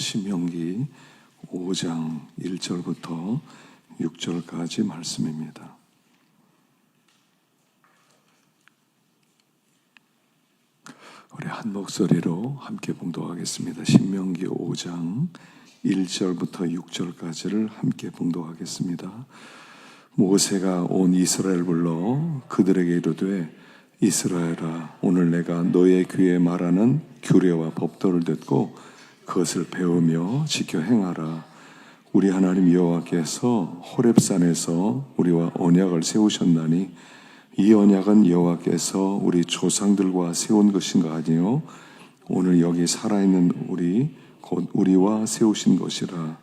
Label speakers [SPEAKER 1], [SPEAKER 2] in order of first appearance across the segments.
[SPEAKER 1] 신명기 5장 1절부터 6절까지 말씀입니다. 우리 한 목소리로 함께 봉독하겠습니다. 신명기 5장 1절부터 6절까지를 함께 봉독하겠습니다. 모세가 온 이스라엘 불러 그들에게 이르되 이스라엘아, 오늘 내가 너의 귀에 말하는 규례와 법도를 듣고 그것을 배우며 지켜 행하라. 우리 하나님 여호와께서 호렙산에서 우리와 언약을 세우셨나니 이 언약은 여호와께서 우리 조상들과 세운 것인가 아니요 오늘 여기 살아있는 우리 곧 우리와 세우신 것이라.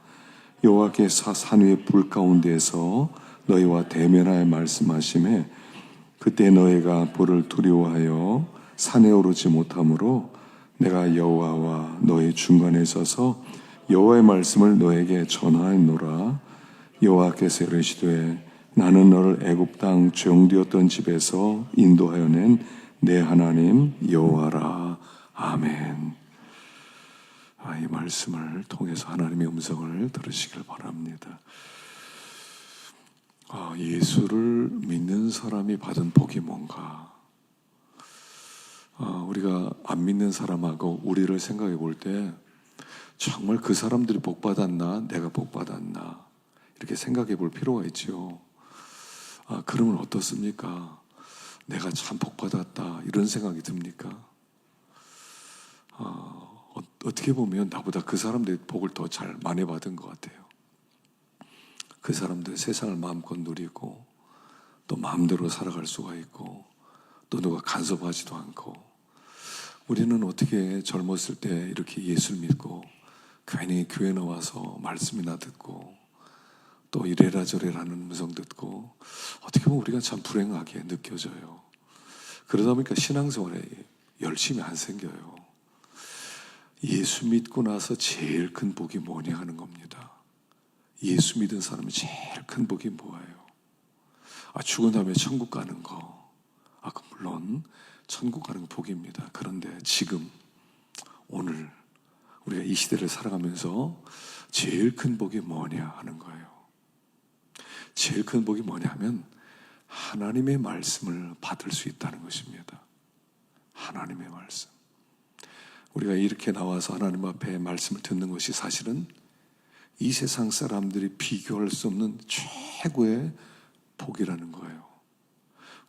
[SPEAKER 1] 여호와께서 산 위의 불 가운데에서 너희와 대면하여 말씀하시매 그때 너희가 불을 두려워하여 산에 오르지 못하므로 내가 여호와와 너희 중간에 서서 여호와의 말씀을 너에게 전하였노라. 여호와께서 이르시되 나는 너를 애굽 땅 종되었던 집에서 인도하여 낸 내 하나님 여호와라. 아멘. 이 말씀을 통해서 하나님의 음성을 들으시길 바랍니다. 예수를 믿는 사람이 받은 복이 뭔가? 우리가 안 믿는 사람하고 우리를 생각해 볼 때 정말 그 사람들이 복 받았나? 내가 복 받았나? 이렇게 생각해 볼 필요가 있죠. 그러면 어떻습니까? 내가 참 복 받았다 이런 생각이 듭니까? 어떻게 보면 나보다 그 사람들이 복을 더 잘 많이 받은 것 같아요. 그 사람들 세상을 마음껏 누리고 또 마음대로 살아갈 수가 있고 또 누가 간섭하지도 않고, 우리는 어떻게 젊었을 때 이렇게 예수를 믿고 괜히 교회 나와서 말씀이나 듣고 또 이래라 저래라 하는 음성 듣고 어떻게 보면 우리가 참 불행하게 느껴져요. 그러다 보니까 신앙생활에 열심히 안 생겨요. 예수 믿고 나서 제일 큰 복이 뭐냐 하는 겁니다. 예수 믿은 사람이 제일 큰 복이 뭐예요? 죽은 다음에 천국 가는 거. 물론 천국 가는 거 복입니다. 그런데 지금 오늘 우리가 이 시대를 살아가면서 제일 큰 복이 뭐냐 하는 거예요. 제일 큰 복이 뭐냐 하면 하나님의 말씀을 받을 수 있다는 것입니다. 하나님의 말씀. 우리가 이렇게 나와서 하나님 앞에 말씀을 듣는 것이 사실은 이 세상 사람들이 비교할 수 없는 최고의 복이라는 거예요.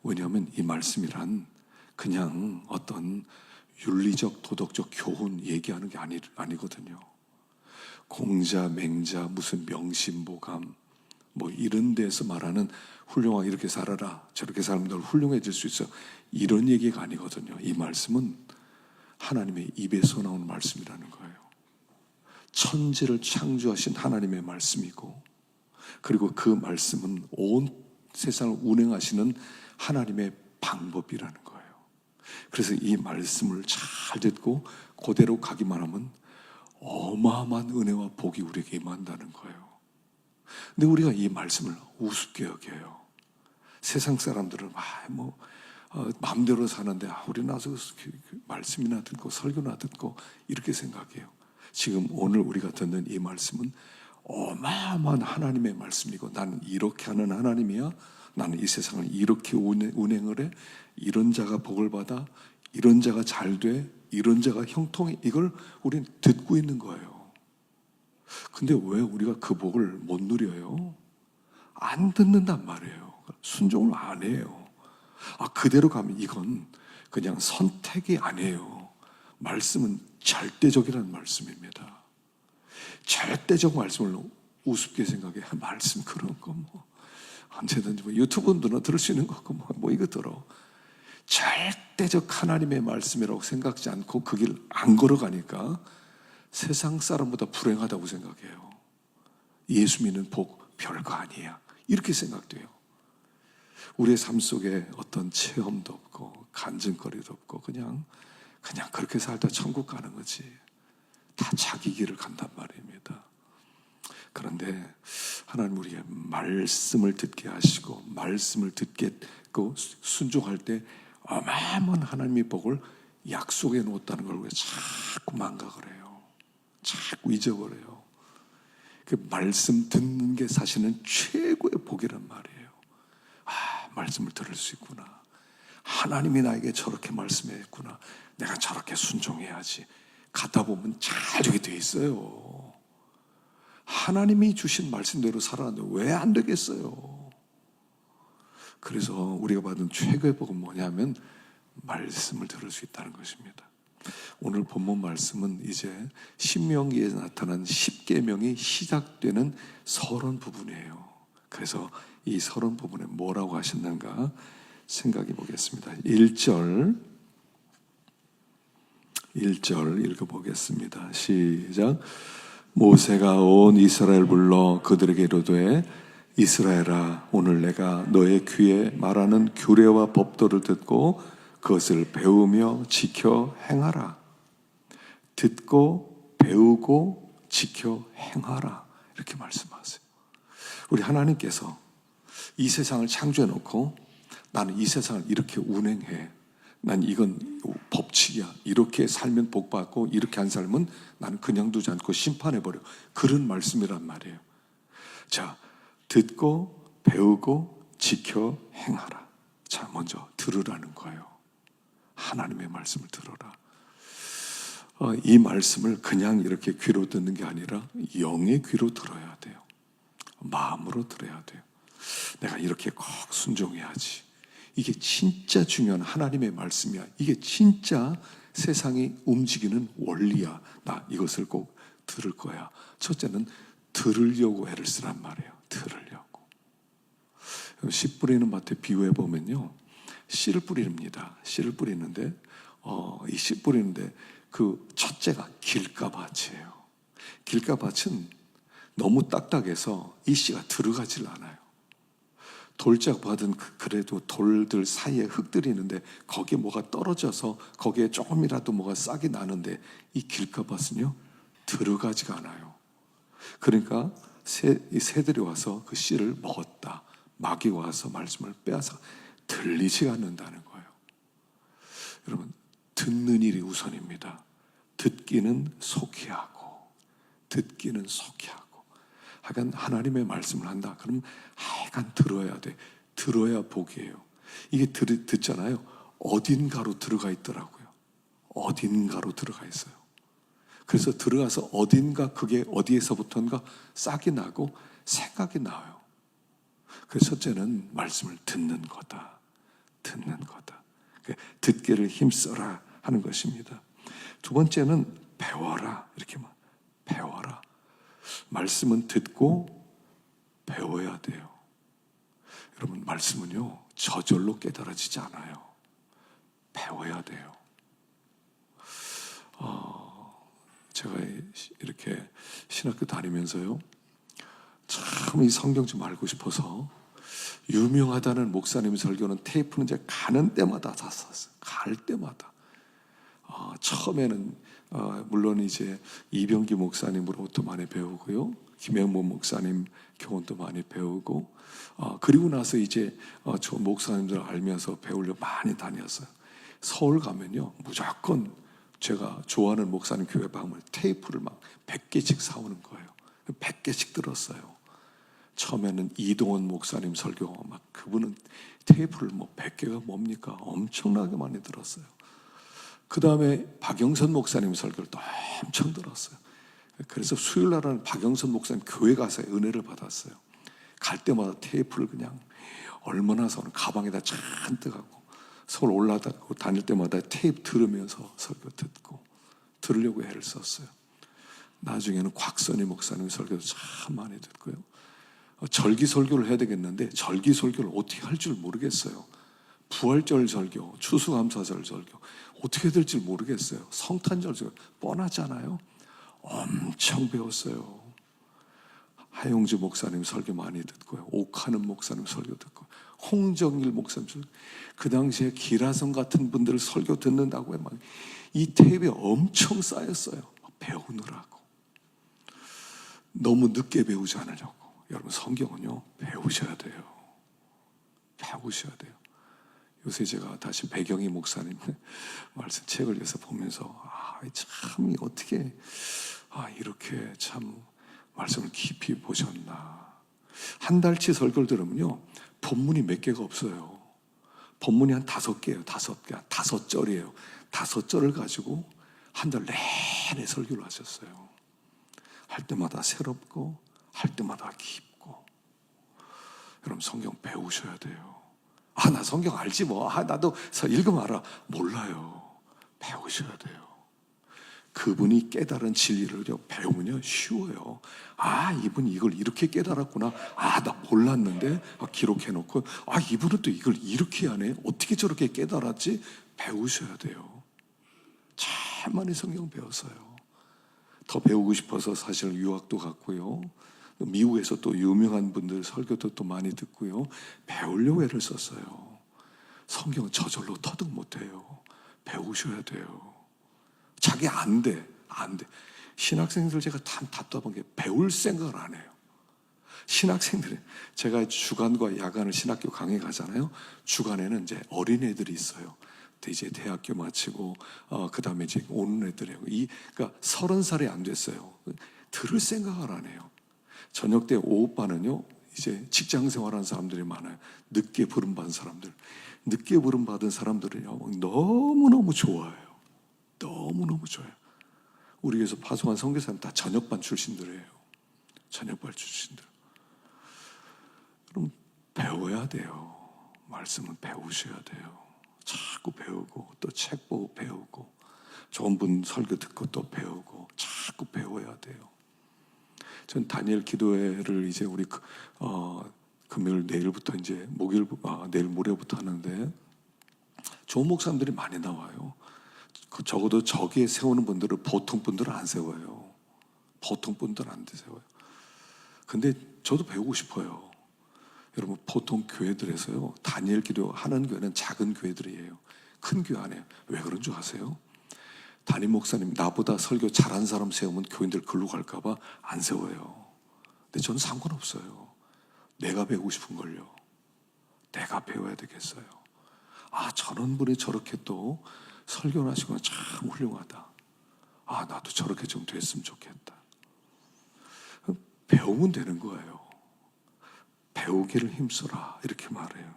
[SPEAKER 1] 왜냐하면 이 말씀이란 그냥 어떤 윤리적 도덕적 교훈 얘기하는 게 아니거든요. 공자 맹자 무슨 명심보감 이런 데서 말하는 훌륭하게 이렇게 살아라 저렇게 살면 널 훌륭해질 수 있어 이런 얘기가 아니거든요. 이 말씀은 하나님의 입에서 나오는 말씀이라는 거예요. 천지를 창조하신 하나님의 말씀이고, 그리고 그 말씀은 온 세상을 운행하시는 하나님의 방법이라는 거예요. 그래서 이 말씀을 잘 듣고 그대로 가기만 하면 어마어마한 은혜와 복이 우리에게 임한다는 거예요. 근데 우리가 이 말씀을 우습게 여겨요. 세상 사람들은 마음대로 사는데 우리 나서 말씀이나 듣고 설교나 듣고 이렇게 생각해요. 지금 오늘 우리가 듣는 이 말씀은 어마어마한 하나님의 말씀이고, 나는 이렇게 하는 하나님이야. 나는 이 세상을 이렇게 운행을 해. 이런 자가 복을 받아. 이런 자가 잘 돼. 이런 자가 형통해. 이걸 우리는 듣고 있는 거예요. 근데 왜 우리가 그 복을 못 누려요? 안 듣는단 말이에요. 순종을 안 해요. 그대로 가면 이건 그냥 선택이 아니에요. 말씀은 절대적이라는 말씀입니다. 절대적 말씀을 우습게 생각해. 말씀 그런 거 언제든지 유튜브는 들을 수 있는 거고 이거 들어. 절대적 하나님의 말씀이라고 생각지 않고 그 길 안 걸어가니까 세상 사람보다 불행하다고 생각해요. 예수 믿는 복 별거 아니야 이렇게 생각돼요. 우리의 삶 속에 어떤 체험도 없고 간증거리도 없고 그냥 그렇게 살다 천국 가는 거지. 다 자기 길을 간단 말입니다. 그런데 하나님 우리의 말씀을 듣게 하시고 말씀을 듣겠고 순종할 때 어마어마한 하나님의 복을 약속해 놓았다는 걸 왜 자꾸 망각을 해요. 자꾸 잊어버려요. 그 말씀 듣는 게 사실은 최고의 복이란 말이에요. 말씀을 들을 수 있구나. 하나님이 나에게 저렇게 말씀했구나. 내가 저렇게 순종해야지. 가다 보면 잘 되게 돼 있어요. 하나님이 주신 말씀대로 살아는데 왜 안 되겠어요? 그래서 우리가 받은 최고의 복은 뭐냐면 말씀을 들을 수 있다는 것입니다. 오늘 본문 말씀은 이제 신명기에 나타난 10계명이 시작되는 서론 부분이에요. 그래서 이 서론 부분에 뭐라고 하셨는가 생각해 보겠습니다. 1절 읽어보겠습니다. 시작. 모세가 온 이스라엘 불러 그들에게 이르되 이스라엘아, 오늘 내가 너의 귀에 말하는 규례와 법도를 듣고 그것을 배우며 지켜 행하라. 듣고 배우고 지켜 행하라. 이렇게 말씀하세요. 우리 하나님께서 이 세상을 창조해 놓고 나는 이 세상을 이렇게 운행해. 난 이건 법칙이야. 이렇게 살면 복받고 이렇게 안 살면 나는 그냥 두지 않고 심판해버려. 그런 말씀이란 말이에요. 자, 듣고 배우고 지켜 행하라. 자, 먼저 들으라는 거예요. 하나님의 말씀을 들어라. 이 말씀을 그냥 이렇게 귀로 듣는 게 아니라 영의 귀로 들어야 돼요. 마음으로 들어야 돼요. 내가 이렇게 꼭 순종해야지. 이게 진짜 중요한 하나님의 말씀이야. 이게 진짜 세상이 움직이는 원리야. 나 이것을 꼭 들을 거야. 첫째는 들으려고 애를 쓰란 말이에요. 들으려고. 씨 뿌리는 밭에 비유해 보면요, 씨를 뿌립니다. 씨를 뿌리는데 이 씨 뿌리는데 그 첫째가 길가밭이에요. 길가밭은 너무 딱딱해서 이 씨가 들어가질 않아요. 돌짝밭은 그래도 돌들 사이에 흙들이 있는데 거기에 뭐가 떨어져서 거기에 조금이라도 뭐가 싹이 나는데 이 길가밭은요 들어가지가 않아요. 그러니까 새들이 와서 그 씨를 먹었다. 마귀가 와서 말씀을 빼앗아 들리지 않는다는 거예요. 여러분, 듣는 일이 우선입니다. 듣기는 속히 하고 하여간 하나님의 말씀을 한다. 그럼 하여간 들어야 돼. 들어야 복이에요. 이게 듣잖아요. 어딘가로 들어가 있더라고요. 어딘가로 들어가 있어요. 그래서 들어가서 어딘가 그게 어디에서부터인가 싹이 나고 생각이 나요. 그래서 첫째는 말씀을 듣는 거다. 듣기를 힘써라 하는 것입니다. 두 번째는 배워라. 이렇게 배워라. 말씀은 듣고 배워야 돼요. 여러분, 말씀은요 저절로 깨달아지지 않아요. 배워야 돼요. 제가 이렇게 신학교 다니면서요 참 이 성경 좀 알고 싶어서 유명하다는 목사님 설교는 테이프는 이제 가는 때마다 다 샀어요. 갈 때마다. 처음에는 물론 이제 이병기 목사님으로부터 많이 배우고요. 김영모 목사님 교훈도 많이 배우고 그리고 나서 이제 저 목사님들 알면서 배우려고 많이 다녔어요. 서울 가면요 무조건 제가 좋아하는 목사님 교회 방을 테이프를 막 100개씩 사오는 거예요. 100개씩 들었어요. 처음에는 이동원 목사님 설교 막 그분은 테이프를 100개가 뭡니까? 엄청나게 많이 들었어요. 그 다음에 박영선 목사님 설교를 또 엄청 들었어요. 그래서 수요일 날은 박영선 목사님 교회 가서 은혜를 받았어요. 갈 때마다 테이프를 그냥 얼마나 서는 가방에다 잔뜩 하고 서울 올라다니고 다닐 때마다 테이프 들으면서 설교 듣고 들으려고 애를 썼어요. 나중에는 곽선희 목사님 설교도 참 많이 듣고요. 절기 설교를 해야 되겠는데 절기 설교를 어떻게 할 줄 모르겠어요. 부활절 설교, 추수감사절 설교 어떻게 될지 모르겠어요. 성탄절 설교 뻔하잖아요. 엄청 배웠어요. 하용주 목사님 설교 많이 듣고요. 옥하는 목사님 설교 듣고 홍정일 목사님 설교. 그 당시에 기라성 같은 분들 설교 듣는다고 막 이 테이프에 엄청 쌓였어요. 배우느라고. 너무 늦게 배우지 않으려고. 여러분, 성경은요 배우셔야 돼요. 배우셔야 돼요. 요새 제가 다시 배경희 목사님 말씀 책을 해서 보면서 참 어떻게 이렇게 참 말씀을 깊이 보셨나. 한 달치 설교를 들으면요, 본문이 몇 개가 없어요. 본문이 한 5개예요. 5개, 5절이에요. 5절을 가지고 한 달 내내 설교를 하셨어요. 할 때마다 새롭고 할 때마다 깊고. 여러분, 성경 배우셔야 돼요. 나 성경 알지 뭐. 나도 읽으면 알아. 몰라요. 배우셔야 돼요. 그분이 깨달은 진리를 배우면요, 쉬워요. 이분이 이걸 이렇게 깨달았구나. 나 몰랐는데. 기록해놓고, 이분은 또 이걸 이렇게 하네. 어떻게 저렇게 깨달았지? 배우셔야 돼요. 참 많이 성경 배웠어요. 더 배우고 싶어서 사실 유학도 갔고요. 미국에서 또 유명한 분들 설교도 또 많이 듣고요. 배우려고 애를 썼어요. 성경은 저절로 터득 못해요. 배우셔야 돼요. 자기 안 돼. 신학생들 제가 참 답답한 게 배울 생각을 안 해요. 신학생들이, 제가 주간과 야간을 신학교 강의 가잖아요. 주간에는 이제 어린애들이 있어요. 이제 대학교 마치고 그 다음에 이제 오는 애들이에요. 그러니까 30살이 안 됐어요. 들을 생각을 안 해요. 저녁 때 오후반은요, 이제 직장 생활하는 사람들이 많아요. 늦게 부름받은 사람들. 늦게 부름받은 사람들은요, 너무너무 좋아요. 너무너무 좋아요. 우리 교회에서 파송한 선교사님 다 저녁반 출신들이에요. 저녁반 출신들. 그럼 배워야 돼요. 말씀은 배우셔야 돼요. 자꾸 배우고, 또 책 보고 배우고, 좋은 분 설교 듣고 또 배우고, 자꾸 배워야 돼요. 전 다니엘 기도회를 이제 우리 금요일 내일부터 이제 내일 모레부터 하는데, 좋은 목사님들이 많이 나와요. 적어도 저기에 세우는 분들을 보통 분들은 안 세워요. 보통 분들은 안 세워요. 근데 저도 배우고 싶어요. 여러분, 보통 교회들에서요, 다니엘 기도 하는 교회는 작은 교회들이에요. 큰 교회 안 해요. 왜 그런 줄 아세요? 담임 목사님, 나보다 설교 잘하는 사람 세우면 교인들 글로 갈까봐 안 세워요. 근데 저는 상관없어요. 내가 배우고 싶은 걸요. 내가 배워야 되겠어요. 저런 분이 저렇게 또 설교를 하시거나 참 훌륭하다. 나도 저렇게 좀 됐으면 좋겠다. 배우면 되는 거예요. 배우기를 힘써라, 이렇게 말해요.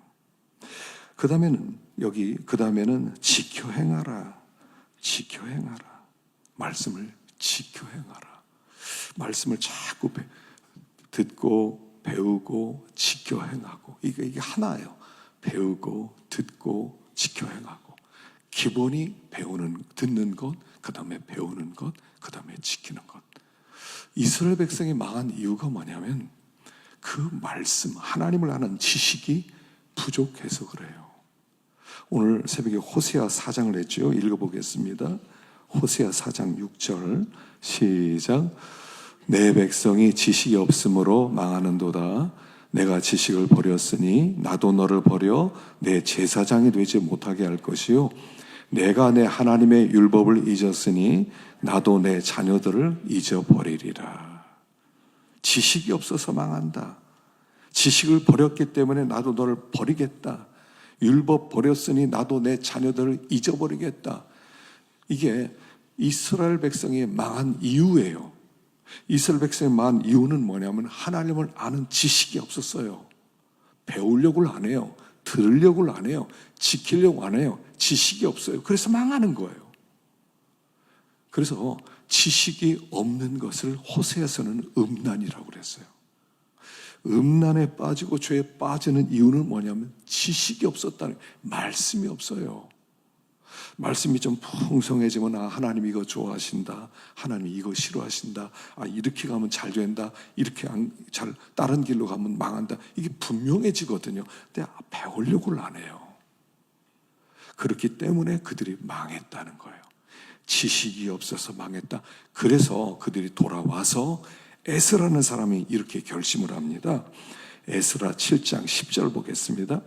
[SPEAKER 1] 그 다음에는 지켜 행하라. 지켜 행하라. 말씀을 지켜 행하라. 말씀을 자꾸 듣고 배우고 지켜 행하고, 이게 하나예요. 배우고 듣고 지켜 행하고. 기본이 듣는 것, 그 다음에 배우는 것, 그 다음에 지키는 것. 이스라엘 백성이 망한 이유가 뭐냐면 그 말씀, 하나님을 아는 지식이 부족해서 그래요. 오늘 새벽에 호세아 4장을 했죠. 읽어보겠습니다. 호세아 4장 6절 시작. 내 백성이 지식이 없으므로 망하는도다. 내가 지식을 버렸으니 나도 너를 버려 내 제사장이 되지 못하게 할 것이요, 내가 내 하나님의 율법을 잊었으니 나도 내 자녀들을 잊어버리리라. 지식이 없어서 망한다. 지식을 버렸기 때문에 나도 너를 버리겠다. 율법 버렸으니 나도 내 자녀들을 잊어버리겠다. 이게 이스라엘 백성이 망한 이유예요. 이스라엘 백성이 망한 이유는 뭐냐면 하나님을 아는 지식이 없었어요. 배우려고 안 해요. 들으려고 안 해요. 지키려고 안 해요. 지식이 없어요. 그래서 망하는 거예요. 그래서 지식이 없는 것을 호세아서는 음란이라고 그랬어요. 음란에 빠지고 죄에 빠지는 이유는 뭐냐면 지식이 없었다는 거예요. 말씀이 없어요. 말씀이 좀 풍성해지면 하나님 이거 좋아하신다, 하나님 이거 싫어하신다, 이렇게 가면 잘 된다, 이렇게 잘 다른 길로 가면 망한다, 이게 분명해지거든요. 근데 배우려고 안 해요. 그렇기 때문에 그들이 망했다는 거예요. 지식이 없어서 망했다. 그래서 그들이 돌아와서 에스라는 사람이 이렇게 결심을 합니다. 에스라 7장 10절 보겠습니다.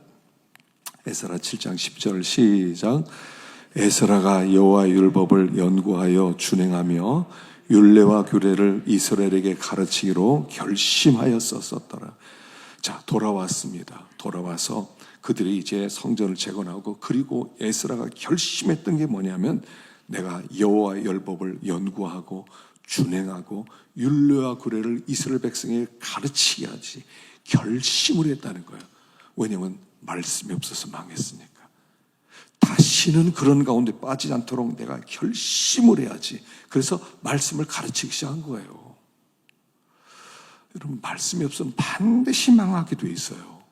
[SPEAKER 1] 에스라 7장 10절 시작. 에스라가 여호와 율법을 연구하여 준행하며 율례와 규례를 이스라엘에게 가르치기로 결심하였었더라. 자, 돌아왔습니다. 돌아와서 그들이 이제 성전을 재건하고, 그리고 에스라가 결심했던 게 뭐냐면 내가 여호와 율법을 연구하고 준행하고 율례와 규례를 이스라엘 백성에게 가르치게 하지 결심을 했다는 거예요. 왜냐하면 말씀이 없어서 망했으니까. 다시는 그런 가운데 빠지지 않도록 내가 결심을 해야지. 그래서 말씀을 가르치기 시작한 거예요. 여러분, 말씀이 없으면 반드시 망하게 돼 있어요.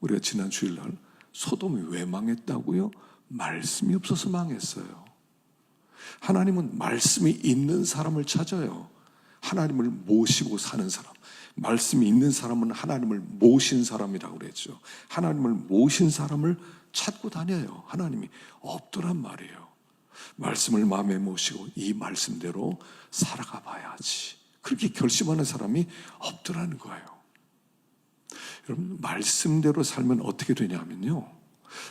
[SPEAKER 1] 우리가 지난 주일날 소돔이 왜 망했다고요? 말씀이 없어서 망했어요. 하나님은 말씀이 있는 사람을 찾아요. 하나님을 모시고 사는 사람. 말씀이 있는 사람은 하나님을 모신 사람이라고 그랬죠. 하나님을 모신 사람을 찾고 다녀요. 하나님이 없더란 말이에요. 말씀을 마음에 모시고 이 말씀대로 살아가 봐야지. 그렇게 결심하는 사람이 없더라는 거예요. 여러분, 말씀대로 살면 어떻게 되냐면요,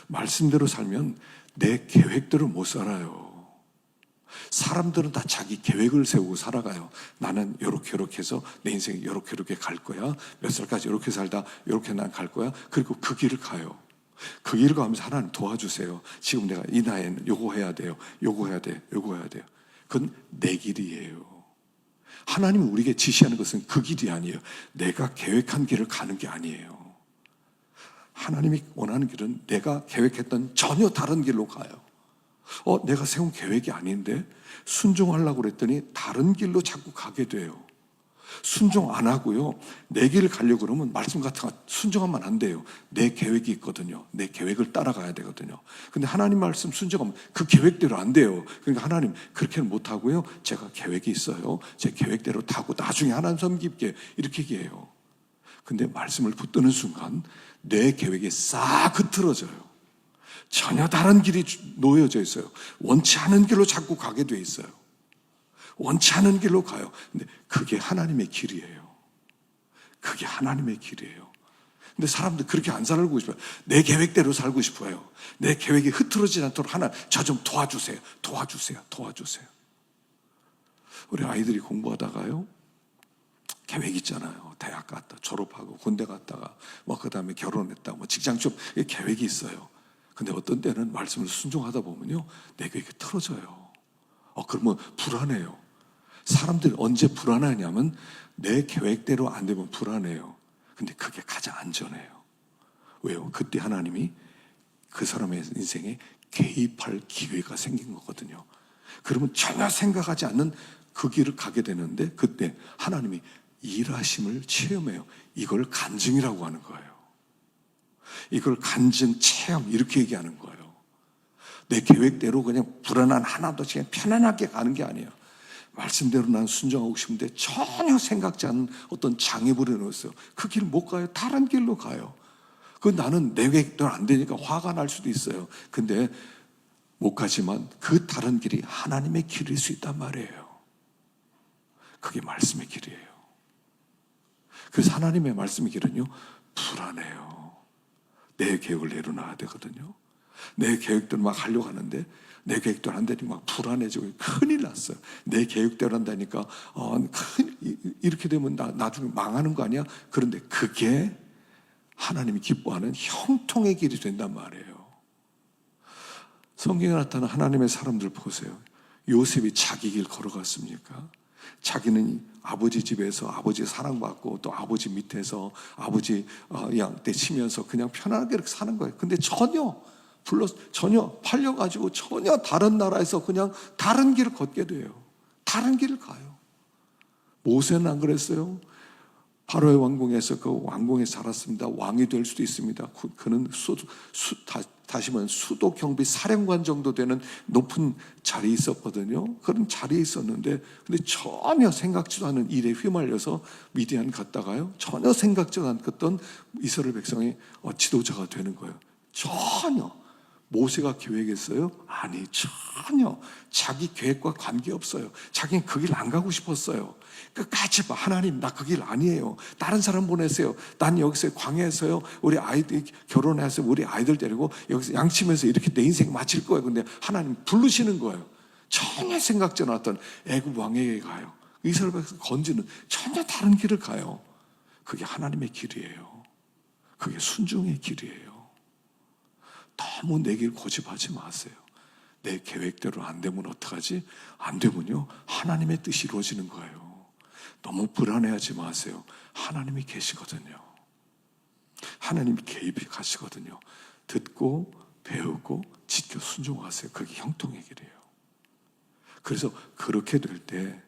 [SPEAKER 1] 말씀대로 살면 내 계획대로 못 살아요. 사람들은 다 자기 계획을 세우고 살아가요. 나는 요렇게 해서 내 인생이 요렇게 갈 거야. 몇 살까지 요렇게 살다 요렇게 난 갈 거야. 그리고 그 길을 가요. 그 길을 가면서 하나님 도와주세요. 지금 내가 이 나이에는 요거 해야 돼요. 요거 해야 돼요. 요거 해야 돼요. 그건 내 길이에요. 하나님은 우리에게 지시하는 것은 그 길이 아니에요. 내가 계획한 길을 가는 게 아니에요. 하나님이 원하는 길은 내가 계획했던 전혀 다른 길로 가요. 내가 세운 계획이 아닌데 순종하려고 그랬더니 다른 길로 자꾸 가게 돼요. 순종 안 하고요, 내 길을 가려고 그러면 말씀 같은 거 순종하면 안 돼요. 내 계획이 있거든요. 내 계획을 따라가야 되거든요. 근데 하나님 말씀 순종하면 그 계획대로 안 돼요. 그러니까 하나님 그렇게는 못하고요, 제가 계획이 있어요. 제 계획대로 타고 나중에 하나님 섬기게 이렇게 얘기해요. 근데 말씀을 붙드는 순간 내 계획이 싹 흐트러져요. 전혀 다른 길이 놓여져 있어요. 원치 않은 길로 자꾸 가게 돼 있어요. 원치 않은 길로 가요. 근데 그게 하나님의 길이에요. 그게 하나님의 길이에요. 근데 사람들 그렇게 안 살고 싶어요. 내 계획대로 살고 싶어요. 내 계획이 흐트러지지 않도록 하나님, 저 좀 도와주세요. 도와주세요. 우리 아이들이 공부하다가요, 계획 있잖아요. 대학 갔다 졸업하고 군대 갔다가 그 다음에 결혼했다, 직장 좀 계획이 있어요. 근데 어떤 때는 말씀을 순종하다 보면요, 내 계획이 틀어져요. 그러면 불안해요. 사람들이 언제 불안하냐면 내 계획대로 안 되면 불안해요. 근데 그게 가장 안전해요. 왜요? 그때 하나님이 그 사람의 인생에 개입할 기회가 생긴 거거든요. 그러면 전혀 생각하지 않는 그 길을 가게 되는데 그때 하나님이 일하심을 체험해요. 이걸 간증이라고 하는 거예요. 이걸 간증, 체험 이렇게 얘기하는 거예요. 내 계획대로 그냥 불안한 하나도 그냥 편안하게 가는 게 아니에요. 말씀대로 난 순종하고 싶은데 전혀 생각지 않은 어떤 장애물을 넣었어요. 그 길 못 가요. 다른 길로 가요. 나는 내 계획대로 안 되니까 화가 날 수도 있어요. 근데 못 가지만 그 다른 길이 하나님의 길일 수 있단 말이에요. 그게 말씀의 길이에요. 그래서 하나님의 말씀의 길은요, 불안해요. 내 계획을 내려놔야 되거든요. 내 계획대로 막 하려고 하는데 내 계획대로 안 되니까 막 불안해지고 큰일 났어요. 내 계획대로 한다니까 이렇게 되면 나중에 망하는 거 아니야? 그런데 그게 하나님이 기뻐하는 형통의 길이 된단 말이에요. 성경에 나타난 하나님의 사람들 보세요. 요셉이 자기 길 걸어갔습니까? 자기는 아버지 집에서 아버지 사랑받고 또 아버지 밑에서 아버지 양떼 치면서 그냥 편하게 이렇게 사는 거예요. 근데 전혀 팔려가지고 전혀 다른 나라에서 그냥 다른 길을 걷게 돼요. 다른 길을 가요. 모세는 안 그랬어요? 바로의 왕궁에서 그 왕궁에 살았습니다. 왕이 될 수도 있습니다. 그는 다시 말하면 수도 경비 사령관 정도 되는 높은 자리에 있었거든요. 그런 자리에 있었는데 근데 전혀 생각지도 않은 일에 휘말려서 미디안 갔다가요, 전혀 생각지도 않았던 이스라엘 백성의 지도자가 되는 거예요. 전혀. 모세가 계획했어요? 아니, 전혀. 자기 계획과 관계없어요. 자기는 그 길 안 가고 싶었어요. 끝까지 하나님, 나 그 길 아니에요. 다른 사람 보내세요. 난 여기서 광야에서요, 우리 아이들 결혼해서 우리 아이들 데리고 여기서 양치면서 이렇게 내 인생 마칠 거예요. 근데 하나님 부르시는 거예요. 전혀 생각지 않았던 애굽 왕에게 가요. 이스라엘 백성 건지는 전혀 다른 길을 가요. 그게 하나님의 길이에요. 그게 순종의 길이에요. 너무 내 길 고집하지 마세요. 내 계획대로 안 되면 어떡하지? 안 되면요, 하나님의 뜻이 이루어지는 거예요. 너무 불안해하지 마세요. 하나님이 계시거든요. 하나님이 개입이 가시거든요. 듣고 배우고 지켜 순종하세요. 그게 형통의 길이에요. 그래서 그렇게 될 때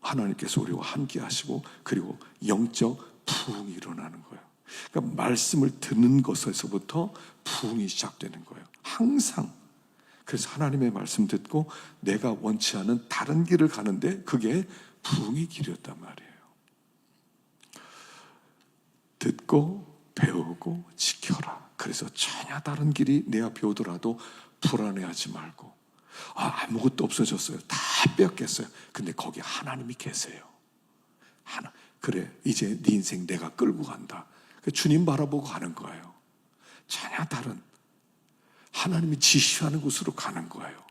[SPEAKER 1] 하나님께서 우리와 함께 하시고, 그리고 영적 부흥이 일어나는 거예요. 그러니까 말씀을 듣는 것에서부터 부흥이 시작되는 거예요. 항상. 그래서 하나님의 말씀 듣고 내가 원치 않은 다른 길을 가는데 그게 부흥의 길이었단 말이에요. 듣고 배우고 지켜라. 그래서 전혀 다른 길이 내 앞에 오더라도 불안해하지 말고, 아무것도 없어졌어요. 다 뺏겼어요. 근데 거기 하나님이 계세요. 그래, 이제 네 인생 내가 끌고 간다. 주님 바라보고 가는 거예요. 전혀 다른 하나님이 지시하는 곳으로 가는 거예요.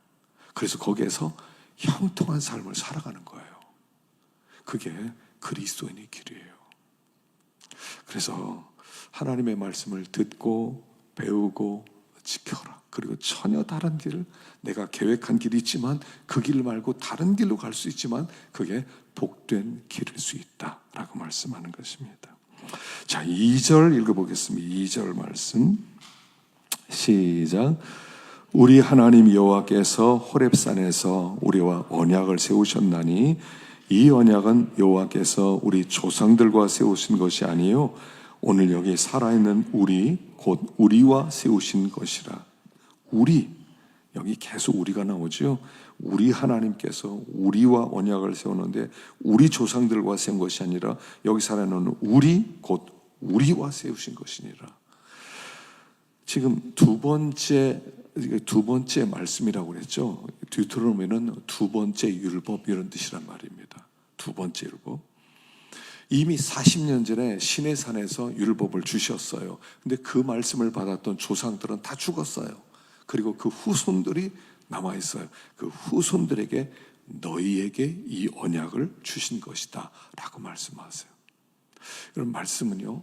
[SPEAKER 1] 그래서 거기에서 형통한 삶을 살아가는 거예요. 그게 그리스도인의 길이에요. 그래서 하나님의 말씀을 듣고 배우고 지켜라. 그리고 전혀 다른 길을, 내가 계획한 길이 있지만 그 길 말고 다른 길로 갈 수 있지만 그게 복된 길일 수 있다라고 말씀하는 것입니다. 자, 2절 읽어보겠습니다. 2절 말씀 시작. 우리 하나님 여호와께서 호렙산에서 우리와 언약을 세우셨나니 이 언약은 여호와께서 우리 조상들과 세우신 것이 아니요 오늘 여기 살아있는 우리 곧 우리와 세우신 것이라. 우리, 여기 계속 우리가 나오죠. 우리 하나님께서 우리와 언약을 세우는데 우리 조상들과 세운 것이 아니라 여기 살아있는 우리 곧 우리와 세우신 것이니라. 지금 두 번째 말씀이라고 그랬죠. 디우테로노미는 두 번째 율법 이런 뜻이란 말입니다. 두 번째 율법. 이미 40년 전에 시내산에서 율법을 주셨어요. 근데 그 말씀을 받았던 조상들은 다 죽었어요. 그리고 그 후손들이 남아있어요. 그 후손들에게 너희에게 이 언약을 주신 것이다 라고 말씀하세요. 이런 말씀은요,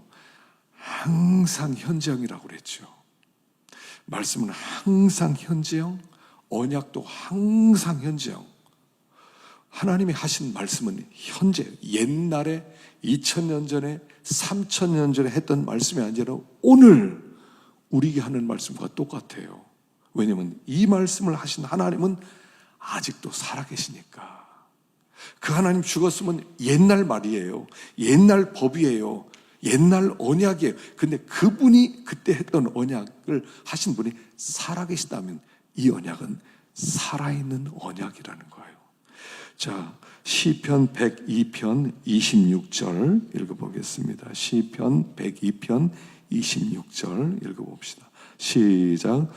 [SPEAKER 1] 항상 현재형이라고 그랬죠. 말씀은 항상 현재형, 언약도 항상 현재형. 하나님이 하신 말씀은 현재, 옛날에 2000년 전에 3000년 전에 했던 말씀이 아니라 오늘 우리에게 하는 말씀과 똑같아요. 왜냐하면 이 말씀을 하신 하나님은 아직도 살아계시니까. 그 하나님 죽었으면 옛날 말이에요. 옛날 법이에요. 옛날 언약이에요. 근데 그분이 그때 했던 언약을 하신 분이 살아계시다면 이 언약은 살아있는 언약이라는 거예요. 자, 시편 102편 26절 읽어보겠습니다. 시편 102편 26절 읽어봅시다. 시작.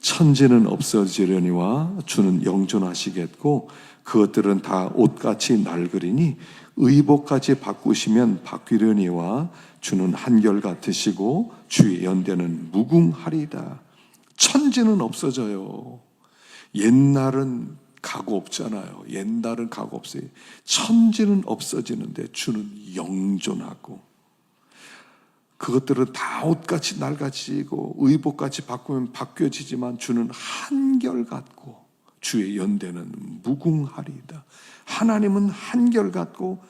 [SPEAKER 1] 천지는 없어지려니와 주는 영존하시겠고 그것들은 다 옷같이 낡으리니 의복까지 바꾸시면 바뀌려니와 주는 한결같으시고 주의 연대는 무궁하리다. 천지는 없어져요. 옛날은 가고 없잖아요. 옛날은 가고 없어요. 천지는 없어지는데 주는 영존하고, 그것들은 다 옷같이 낡아지고 의복같이 바꾸면 바뀌어지지만 주는 한결같고 주의 연대는 무궁하리이다. 하나님은 한결같고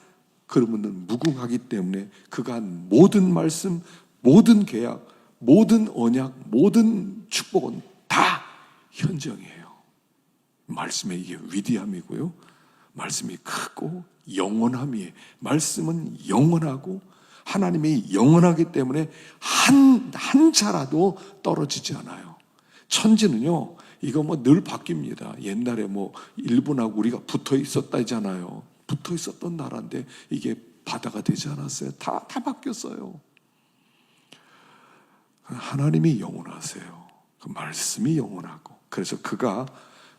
[SPEAKER 1] 그러면 무궁하기 때문에 그가 한 모든 말씀, 모든 계약, 모든 언약, 모든 축복은 다 현정이에요. 말씀의 이게 위대함이고요. 말씀이 크고 영원함이에요. 말씀은 영원하고 하나님이 영원하기 때문에 한 차라도 떨어지지 않아요. 천지는요, 이거 뭐 늘 바뀝니다. 옛날에 뭐 일본하고 우리가 붙어 있었다잖아요. 붙어 있었던 나라인데 이게 바다가 되지 않았어요. 다 바뀌었어요. 하나님이 영원하세요. 그 말씀이 영원하고, 그래서 그가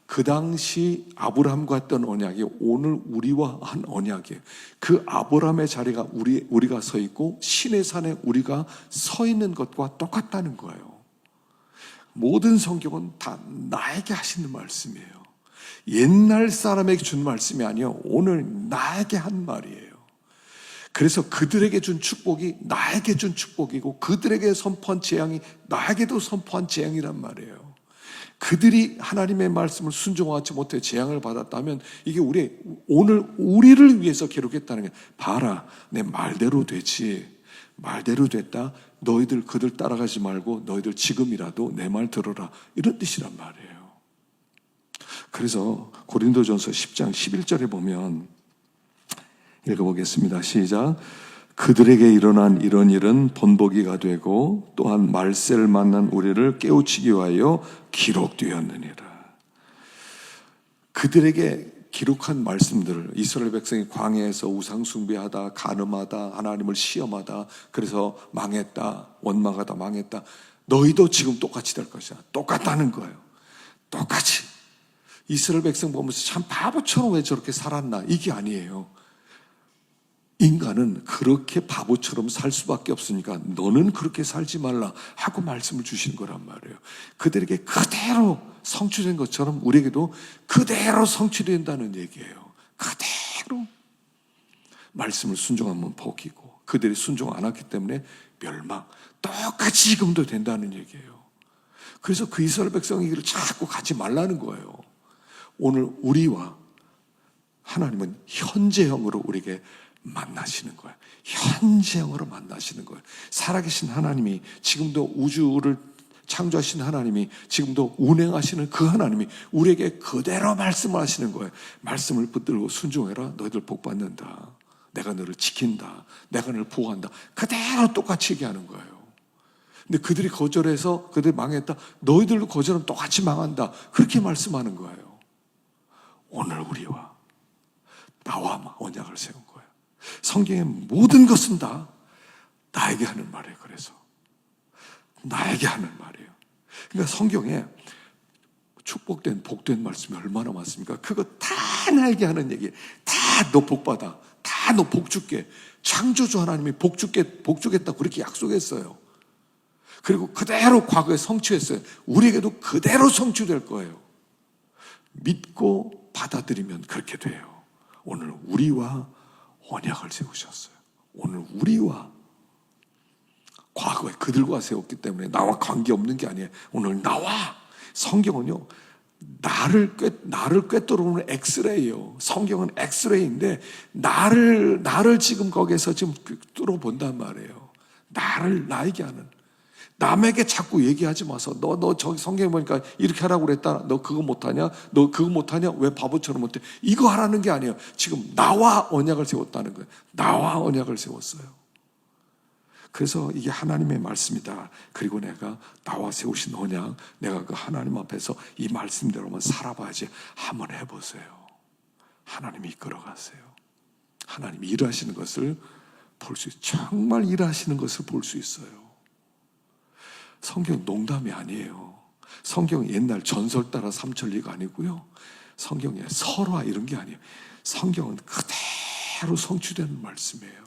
[SPEAKER 1] 그 당시 아브라함과 했던 언약이 오늘 우리와 한 언약이에요. 그 아브라함의 자리가 우리가 서 있고 시내산에 우리가 서 있는 것과 똑같다는 거예요. 모든 성경은 다 나에게 하시는 말씀이에요. 옛날 사람에게 준 말씀이 아니요, 오늘 나에게 한 말이에요. 그래서 그들에게 준 축복이 나에게 준 축복이고 그들에게 선포한 재앙이 나에게도 선포한 재앙이란 말이에요. 그들이 하나님의 말씀을 순종하지 못해 재앙을 받았다면 이게 오늘 우리를 위해서 기록했다는 게, 봐라, 내 말대로 되지. 말대로 됐다. 너희들 그들 따라가지 말고 너희들 지금이라도 내 말 들어라. 이런 뜻이란 말이에요. 그래서 고린도전서 10장 11절에 보면, 읽어보겠습니다. 시작. 그들에게 일어난 이런 일은 본보기가 되고 또한 말세를 만난 우리를 깨우치기 위하여 기록되었느니라. 그들에게 기록한 말씀들을, 이스라엘 백성이 광야에서 우상 숭배하다, 간음하다, 하나님을 시험하다, 그래서 망했다, 원망하다 망했다. 너희도 지금 똑같이 될 것이야. 똑같다는 거예요. 똑같이. 이스라엘 백성 보면서 참 바보처럼 왜 저렇게 살았나, 이게 아니에요. 인간은 그렇게 바보처럼 살 수밖에 없으니까 너는 그렇게 살지 말라 하고 말씀을 주신 거란 말이에요. 그들에게 그대로 성취된 것처럼 우리에게도 그대로 성취된다는 얘기예요. 그대로. 말씀을 순종하면 복이고, 그들이 순종 안 했기 때문에 멸망. 똑같이 지금도 된다는 얘기예요. 그래서 그 이스라엘 백성의 길을 자꾸 가지 말라는 거예요. 오늘 우리와 하나님은 현재형으로 우리에게 만나시는 거예요. 현재형으로 만나시는 거예요. 살아계신 하나님이, 지금도 우주를 창조하신 하나님이, 지금도 운행하시는 그 하나님이 우리에게 그대로 말씀을 하시는 거예요. 말씀을 붙들고 순종해라. 너희들 복 받는다. 내가 너를 지킨다. 내가 너를 보호한다. 그대로 똑같이 얘기하는 거예요. 근데 그들이 거절해서 그들이 망했다. 너희들도 거절하면 똑같이 망한다. 그렇게 말씀하는 거예요. 오늘 우리와 나와 언약을 세운 거예요. 성경의 모든 것은 다 나에게 하는 말이에요. 그래서 나에게 하는 말이에요. 그러니까 성경에 축복된, 복된 말씀이 얼마나 많습니까? 그거 다 나에게 하는 얘기예요. 다 너 복받아. 다 너 복 줄게. 창조주 하나님이 복 주겠다고 그렇게 약속했어요. 그리고 그대로 과거에 성취했어요. 우리에게도 그대로 성취될 거예요. 믿고 받아들이면 그렇게 돼요. 오늘 우리와 언약을 세우셨어요. 오늘 우리와, 과거에 그들과 세웠기 때문에 나와 관계없는 게 아니에요. 오늘 나와. 성경은요, 나를 꿰뚫어보는 엑스레이예요. 성경은 엑스레이인데 나를 지금 거기에서 지금 뚫어본단 말이에요. 나에게 하는. 남에게 자꾸 얘기하지 마서. 너 저기 성경에 보니까 이렇게 하라고 그랬다. 너 그거 못하냐? 너 그거 못하냐? 왜 바보처럼 못해? 이거 하라는 게 아니에요. 지금 나와 언약을 세웠다는 거예요. 나와 언약을 세웠어요. 그래서 이게 하나님의 말씀이다. 그리고 내가 나와 세우신 언약, 내가 그 하나님 앞에서 이 말씀대로만 살아봐야지. 한번 해보세요. 하나님이 이끌어가세요. 하나님이 일하시는 것을 볼 수 있어요. 정말 일하시는 것을 볼 수 있어요. 성경 농담이 아니에요. 성경 옛날 전설 따라 삼천리가 아니고요. 성경에 설화 이런 게 아니에요. 성경은 그대로 성취되는 말씀이에요.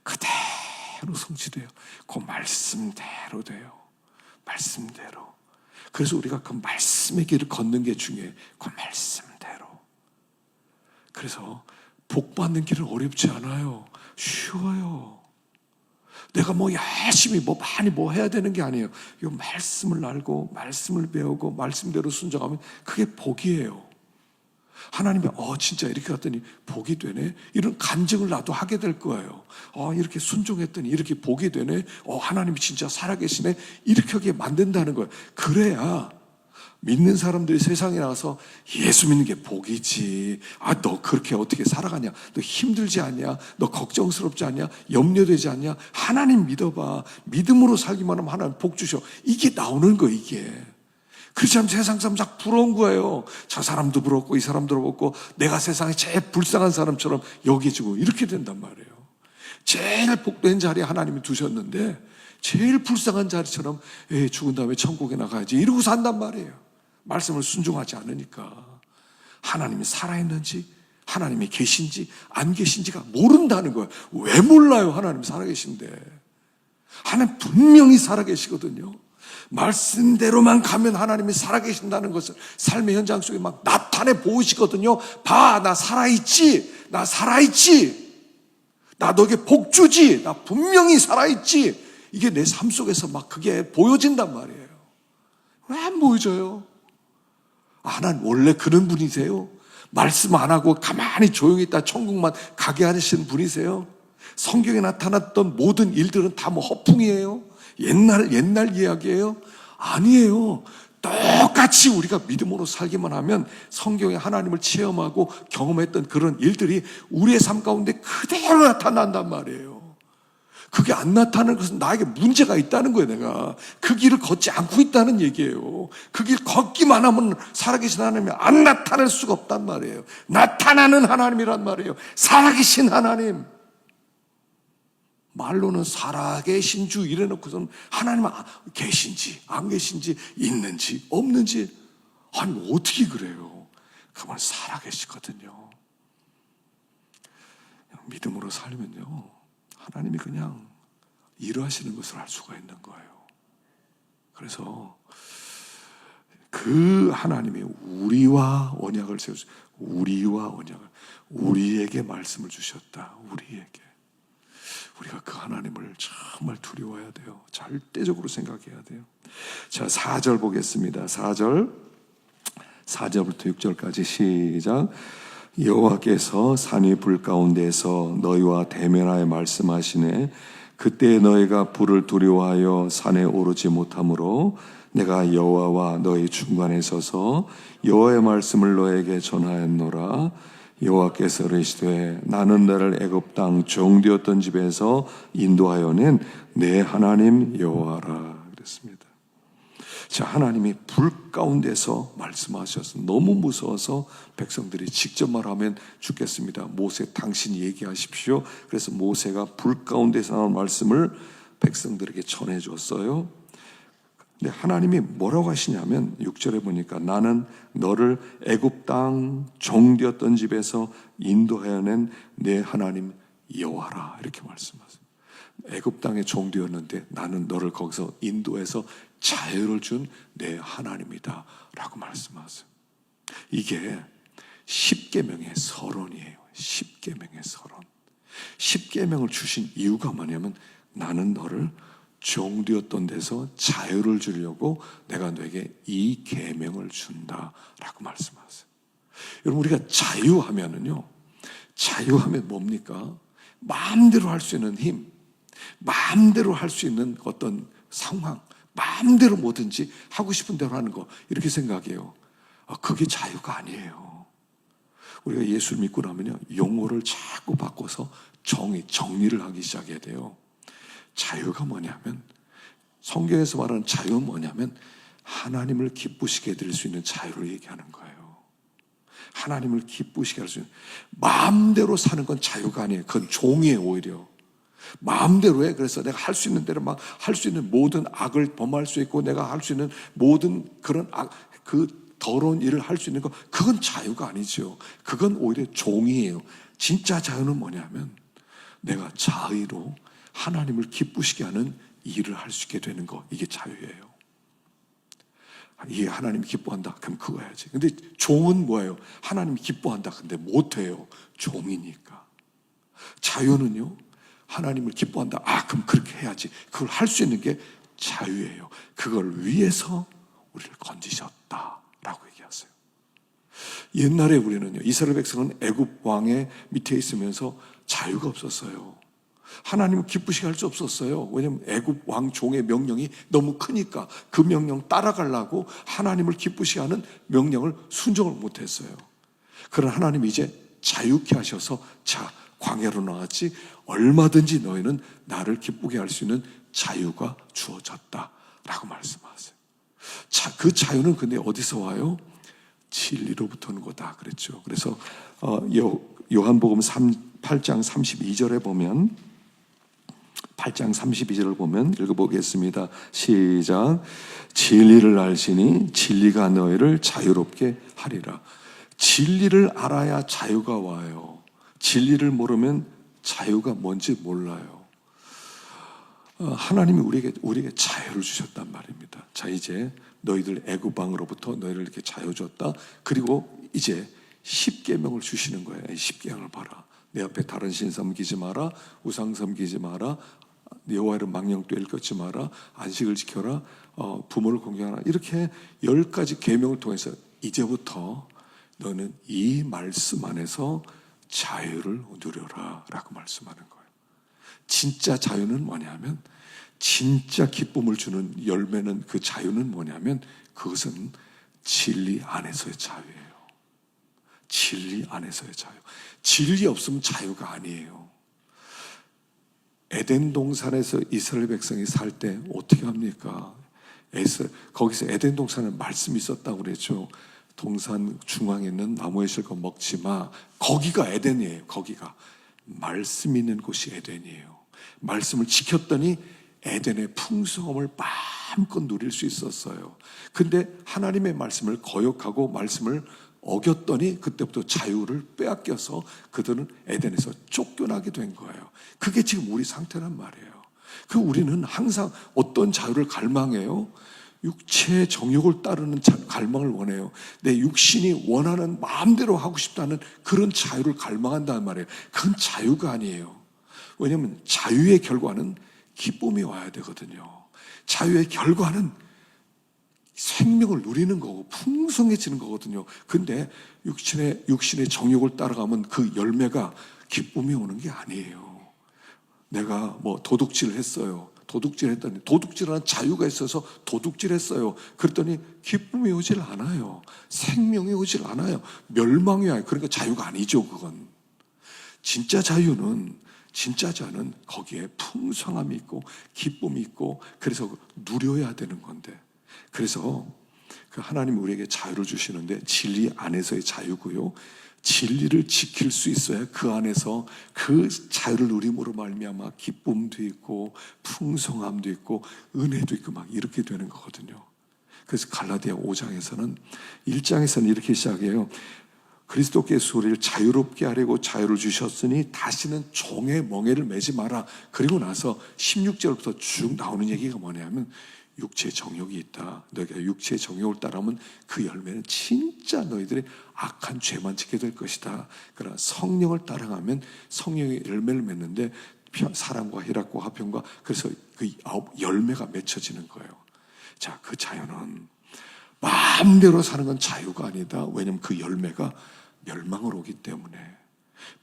[SPEAKER 1] 그대로 성취돼요. 그 말씀대로 돼요. 말씀대로. 그래서 우리가 그 말씀의 길을 걷는 게 중요해요. 그 말씀대로. 그래서 복 받는 길은 어렵지 않아요. 쉬워요. 내가 열심히 많이 해야 되는 게 아니에요. 이 말씀을 알고 말씀을 배우고 말씀대로 순종하면 그게 복이에요. 하나님이 진짜 이렇게 갔더니 복이 되네. 이런 간증을 나도 하게 될 거예요. 이렇게 순종했더니 이렇게 복이 되네. 하나님이 진짜 살아계시네. 이렇게 하게 만든다는 거예요. 그래야 믿는 사람들이 세상에 나와서 예수 믿는 게 복이지. 너 그렇게 어떻게 살아가냐? 너 힘들지 않냐? 너 걱정스럽지 않냐? 염려되지 않냐? 하나님 믿어봐. 믿음으로 살기만 하면 하나님 복 주셔. 이게 나오는 거 이게. 그렇지 않으면 세상 사람 다 부러운 거예요. 저 사람도 부럽고 이 사람도 부럽고 내가 세상에 제일 불쌍한 사람처럼 여겨지고 이렇게 된단 말이에요. 제일 복된 자리에 하나님이 두셨는데 제일 불쌍한 자리처럼 죽은 다음에 천국에 나가야지 이러고 산단 말이에요. 말씀을 순종하지 않으니까. 하나님이 살아있는지 하나님이 계신지 안 계신지가 모른다는 거예요. 왜 몰라요? 하나님 살아계신데. 하나님 분명히 살아계시거든요. 말씀대로만 가면 하나님이 살아계신다는 것을 삶의 현장 속에 막 나타내 보이시거든요. 봐, 나 살아있지. 나 살아있지. 나 너에게 복 주지. 나 분명히 살아있지. 이게 내 삶 속에서 막 그게 보여진단 말이에요. 왜 안 보여져요? 하나님 원래 그런 분이세요? 말씀 안 하고 가만히 조용히 있다 천국만 가게 하시는 분이세요? 성경에 나타났던 모든 일들은 다 뭐 허풍이에요? 옛날 이야기예요? 아니에요. 똑같이 우리가 믿음으로 살기만 하면 성경에 하나님을 체험하고 경험했던 그런 일들이 우리의 삶 가운데 그대로 나타난단 말이에요. 그게 안 나타나는 것은 나에게 문제가 있다는 거예요. 내가 그 길을 걷지 않고 있다는 얘기예요. 그 길 걷기만 하면 살아계신 하나님이 안 나타날 수가 없단 말이에요. 나타나는 하나님이란 말이에요. 살아계신 하나님. 말로는 살아계신 주 이래놓고서는 하나님은 계신지 안 계신지 있는지 없는지, 아니 어떻게 그래요? 그만 살아계시거든요. 믿음으로 살면요 하나님이 그냥 일하시는 것을 알 수가 있는 거예요. 그래서 그 하나님이 우리와 언약을 세우시, 우리와 언약을, 우리에게 말씀을 주셨다. 우리가 그 하나님을 정말 두려워해야 돼요. 절대적으로 생각해야 돼요. 자, 4절 보겠습니다. 4절부터 6절까지 시작. 여호와께서 산이 불 가운데서 너희와 대면하여 말씀하시네. 그때 너희가 불을 두려워하여 산에 오르지 못하므로 내가 여호와와 너희 중간에 서서 여호와의 말씀을 너에게 전하였노라. 여호와께서 이르시되 나는 너를 애굽 땅 종되었던 집에서 인도하여 낸 내 하나님 여호와라 그랬습니다. 자, 하나님이 불 가운데서 말씀하셔서 너무 무서워서 백성들이 직접 말하면 죽겠습니다. 모세 당신이 얘기하십시오. 그래서 모세가 불 가운데서 나온 말씀을 백성들에게 전해줬어요. 근데 하나님이 뭐라고 하시냐면 6절에 보니까 나는 너를 애굽 땅 종되었던 집에서 인도하여 낸 내 하나님 여호와라 이렇게 말씀하세요. 애굽 땅에 종되었는데 나는 너를 거기서 인도해서 자유를 준 내 하나님이다 라고 말씀하세요. 이게 십계명의 서론이에요. 십계명의 서론. 십계명을 주신 이유가 뭐냐면 나는 너를 종되었던 데서 자유를 주려고 내가 너에게 이 계명을 준다라고 말씀하세요. 여러분, 우리가 자유하면은요, 자유하면 뭡니까? 마음대로 할 수 있는 힘, 마음대로 할 수 있는 어떤 상황, 마음대로 뭐든지 하고 싶은 대로 하는 거, 이렇게 생각해요. 그게 자유가 아니에요. 우리가 예수를 믿고 나면요, 용어를 자꾸 바꿔서 정리를 하기 시작해야 돼요. 자유가 뭐냐면, 성경에서 말하는 자유는 뭐냐면 하나님을 기쁘시게 해드릴 수 있는 자유를 얘기하는 거예요. 하나님을 기쁘시게 할 수 있는, 마음대로 사는 건 자유가 아니에요. 그건 종이에요. 오히려 마음대로 해. 그래서 내가 할 수 있는 대로 막 할 수 있는 모든 악을 범할 수 있고 내가 할 수 있는 모든 그런 그 더러운 일을 할 수 있는 거, 그건 자유가 아니죠. 그건 오히려 종이에요. 진짜 자유는 뭐냐면 내가 자의로 하나님을 기쁘시게 하는 일을 할 수 있게 되는 거, 이게 자유예요. 이게 하나님이 기뻐한다, 그럼 그거 해야지. 근데 종은 뭐예요? 하나님이 기뻐한다, 근데 못해요. 종이니까. 자유는요, 하나님을 기뻐한다, 그럼 그렇게 해야지. 그걸 할 수 있는 게 자유예요. 그걸 위해서 우리를 건지셨다라고 얘기하세요. 옛날에 우리는요, 이스라엘 백성은 애굽 왕의 밑에 있으면서 자유가 없었어요. 하나님을 기쁘시게 할 수 없었어요. 왜냐하면 애굽 왕 종의 명령이 너무 크니까 그 명령 따라가려고 하나님을 기쁘시게 하는 명령을 순종을 못했어요. 그러나 하나님이 이제 자유케 하셔서, 자, 광야로 나왔지, 얼마든지 너희는 나를 기쁘게 할 수 있는 자유가 주어졌다라고 말씀하세요. 자, 그 자유는 근데 어디서 와요? 진리로부터 오는 거다 그랬죠. 그래서 요한복음 8장 32절에 보면, 8장 32절을 보면 읽어보겠습니다. 시작. 진리를 알시니 진리가 너희를 자유롭게 하리라. 진리를 알아야 자유가 와요. 진리를 모르면 자유가 뭔지 몰라요. 하나님이 우리에게 자유를 주셨단 말입니다. 자, 이제 너희들 애굽 왕으로부터 너희를 이렇게 자유 줬다. 그리고 이제 십계명을 주시는 거예요. 십계명을 봐라. 내 앞에 다른 신 섬기지 마라. 우상 섬기지 마라. 여호와의 망령도 일컫지 마라. 안식을 지켜라. 부모를 공경하라. 이렇게 10가지 계명을 통해서 이제부터 너는 이 말씀 안에서 자유를 누려라 라고 말씀하는 거예요. 진짜 자유는 뭐냐면, 진짜 기쁨을 주는 열매는, 그 자유는 뭐냐면 그것은 진리 안에서의 자유예요. 진리 안에서의 자유. 진리 없으면 자유가 아니에요. 에덴 동산에서 이스라엘 백성이 살 때 어떻게 합니까? 거기서 에덴 동산에 말씀이 있었다고 그랬죠. 동산 중앙에 있는 나무의 실과 먹지 마. 거기가 에덴이에요. 거기가 말씀 있는 곳이 에덴이에요. 말씀을 지켰더니 에덴의 풍성함을 마음껏 누릴 수 있었어요. 근데 하나님의 말씀을 거역하고 말씀을 어겼더니 그때부터 자유를 빼앗겨서 그들은 에덴에서 쫓겨나게 된 거예요. 그게 지금 우리 상태란 말이에요. 우리는 항상 어떤 자유를 갈망해요? 육체의 정욕을 따르는 갈망을 원해요. 내 육신이 원하는 마음대로 하고 싶다는 그런 자유를 갈망한다는 말이에요. 그건 자유가 아니에요. 왜냐하면 자유의 결과는 기쁨이 와야 되거든요. 자유의 결과는 생명을 누리는 거고 풍성해지는 거거든요. 근데 육신의 정욕을 따라가면 그 열매가 기쁨이 오는 게 아니에요. 내가 도둑질을 했어요. 도둑질했더니, 도둑질하는 자유가 있어서 도둑질했어요. 그랬더니 기쁨이 오질 않아요. 생명이 오질 않아요. 멸망이 와요. 그러니까 자유가 아니죠, 그건. 진짜 자유는 거기에 풍성함이 있고 기쁨이 있고, 그래서 누려야 되는 건데, 그래서 하나님이 우리에게 자유를 주시는데 진리 안에서의 자유고요, 진리를 지킬 수 있어야 그 안에서 그 자유를 누림으로 말미암아 기쁨도 있고 풍성함도 있고 은혜도 있고 막 이렇게 되는 거거든요. 그래서 갈라디아 5장에서는 1장에서는 이렇게 시작해요. 그리스도께서 우리를 자유롭게 하려고 자유를 주셨으니 다시는 종의 멍에를 매지 마라. 그리고 나서 16절부터 쭉 나오는 얘기가 뭐냐면, 육체의 정욕이 있다. 너희가 육체의 정욕을 따르면 그 열매는 진짜 너희들의 악한 죄만 짓게 될 것이다. 그러나 성령을 따라가면 성령의 열매를 맺는데 사랑과 희락과 화평과, 그래서 그 9열매가 맺혀지는 거예요. 자, 그 자유는 마음대로 사는 건 자유가 아니다. 왜냐하면 그 열매가 멸망으로 오기 때문에.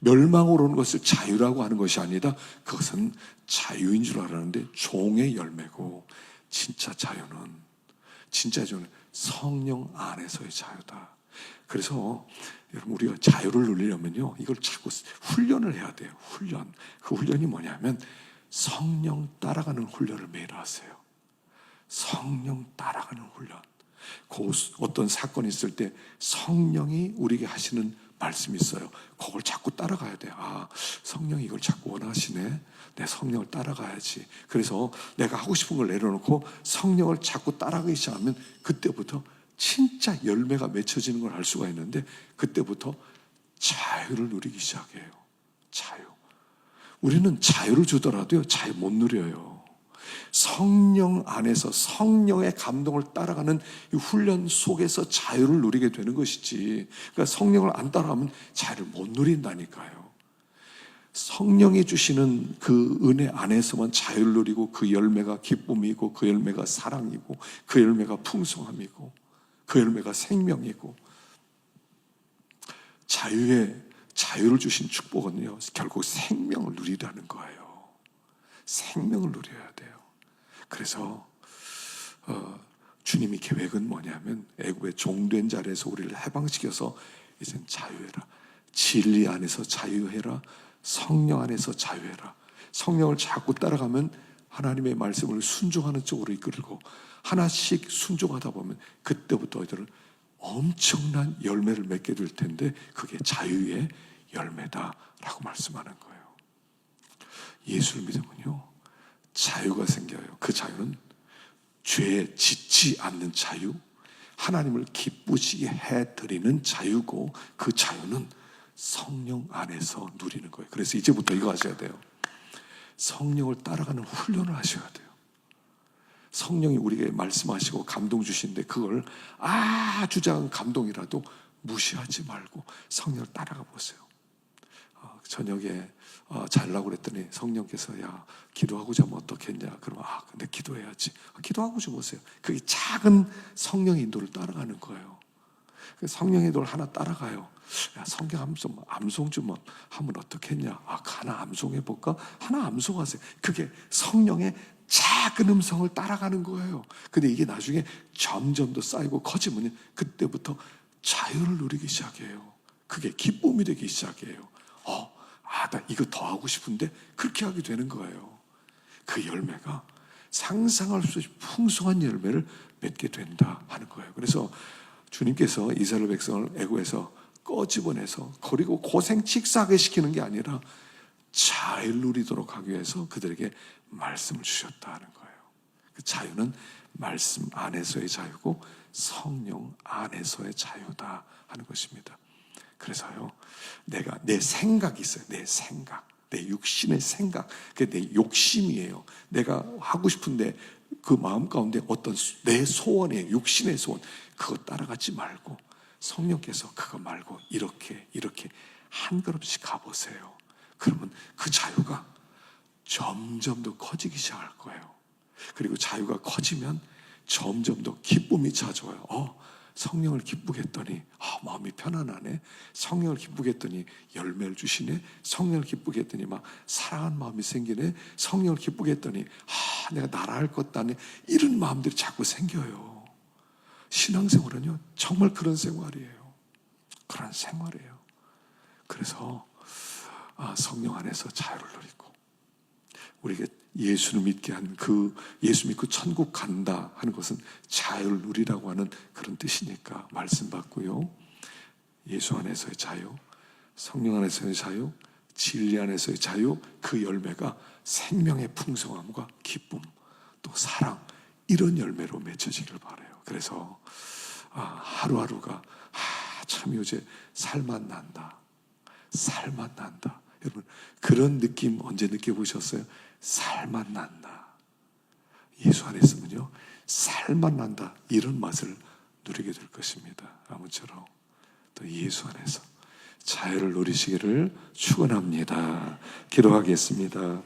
[SPEAKER 1] 멸망으로 오는 것을 자유라고 하는 것이 아니다. 그것은 자유인 줄 알았는데 종의 열매고, 진짜 자유는 성령 안에서의 자유다. 그래서 여러분, 우리가 자유를 누리려면요, 이걸 자꾸 훈련을 해야 돼요. 훈련. 그 훈련이 뭐냐면 성령 따라가는 훈련을 매일 하세요. 성령 따라가는 훈련. 어떤 사건이 있을 때 성령이 우리에게 하시는 말씀이 있어요. 그걸 자꾸 따라가야 돼요. 아, 성령이 이걸 자꾸 원하시네. 내 성령을 따라가야지. 그래서 내가 하고 싶은 걸 내려놓고 성령을 자꾸 따라가기 시작하면 그때부터 진짜 열매가 맺혀지는 걸 알 수가 있는데, 그때부터 자유를 누리기 시작해요. 자유. 우리는 자유를 주더라도요, 자유 못 누려요. 성령 안에서 성령의 감동을 따라가는 이 훈련 속에서 자유를 누리게 되는 것이지, 그러니까 성령을 안 따라가면 자유를 못 누린다니까요. 성령이 주시는 그 은혜 안에서만 자유를 누리고, 그 열매가 기쁨이고, 그 열매가 사랑이고, 그 열매가 풍성함이고, 그 열매가 생명이고, 자유를 주신 축복은요, 결국 생명을 누리라는 거예요. 생명을 누려야 돼요. 그래서 주님의 계획은 뭐냐면, 애굽의 종된 자리에서 우리를 해방시켜서 이젠 자유해라. 진리 안에서 자유해라. 성령 안에서 자유해라. 성령을 자꾸 따라가면 하나님의 말씀을 순종하는 쪽으로 이끌고, 하나씩 순종하다 보면 그때부터 너희들은 엄청난 열매를 맺게 될 텐데, 그게 자유의 열매다라고 말씀하는 거예요. 예수를 믿으면요, 자유가 생겨요. 그 자유는 죄에 짓지 않는 자유, 하나님을 기쁘시게 해드리는 자유고, 그 자유는 성령 안에서 누리는 거예요. 그래서 이제부터 이거 하셔야 돼요. 성령을 따라가는 훈련을 하셔야 돼요. 성령이 우리에게 말씀하시고 감동 주시는데, 그걸 아주 작은 감동이라도 무시하지 말고 성령을 따라가 보세요. 저녁에 자려고 그랬더니 성령께서, 야, 기도하고 자면 어떻겠냐. 그러면 근데 기도해야지. 기도하고 좀 보세요. 그게 작은 성령의 인도를 따라가는 거예요. 성령의 돌 하나 따라가요. 야, 성경 암송 좀 하면 어떻겠냐? 하나 암송해 볼까? 하나 암송하세요. 그게 성령의 작은 음성을 따라가는 거예요. 근데 이게 나중에 점점 더 쌓이고 커지면 그때부터 자유를 누리기 시작해요. 그게 기쁨이 되기 시작해요. 나 이거 더 하고 싶은데 그렇게 하게 되는 거예요. 그 열매가 상상할 수 없이 풍성한 열매를 맺게 된다 하는 거예요. 그래서 주님께서 이스라엘 백성을 애고에서 꺼집어내서 그리고 고생 직사하게 시키는 게 아니라 자유를 누리도록 하기 위해서 그들에게 말씀을 주셨다 하는 거예요. 그 자유는 말씀 안에서의 자유고 성령 안에서의 자유다 하는 것입니다. 그래서요, 내 생각이 있어요. 내 생각, 내 육신의 생각, 그게 내 욕심이에요. 내가 하고 싶은데 그 마음 가운데 어떤 내 소원이에요. 육신의 소원, 그거 따라가지 말고 성령께서 그거 말고 이렇게 한 걸음씩 가보세요. 그러면 그 자유가 점점 더 커지기 시작할 거예요. 그리고 자유가 커지면 점점 더 기쁨이 찾아와요. 성령을 기쁘게 했더니 마음이 편안하네. 성령을 기쁘게 했더니 열매를 주시네. 성령을 기쁘게 했더니 막 사랑하는 마음이 생기네. 성령을 기쁘게 했더니 내가 나라할 것도 아니네. 이런 마음들이 자꾸 생겨요. 신앙생활은요 정말 그런 생활이에요. 그런 생활이에요. 그래서 성령 안에서 자유를 누리고 우리가 예수를 믿게 한 예수 믿고 천국 간다 하는 것은 자유를 누리라고 하는 그런 뜻이니까 말씀 받고요. 예수 안에서의 자유, 성령 안에서의 자유, 진리 안에서의 자유, 그 열매가 생명의 풍성함과 기쁨, 또 사랑, 이런 열매로 맺혀지기를 바라요. 그래서 하루하루가 참 요새 살맛 난다. 살맛 난다. 여러분 그런 느낌 언제 느껴보셨어요? 살맛 난다. 예수 안에 있으면요 살맛 난다. 이런 맛을 누리게 될 것입니다. 아무쪼록 또 예수 안에서 자유를 누리시기를 축원합니다. 기도하겠습니다.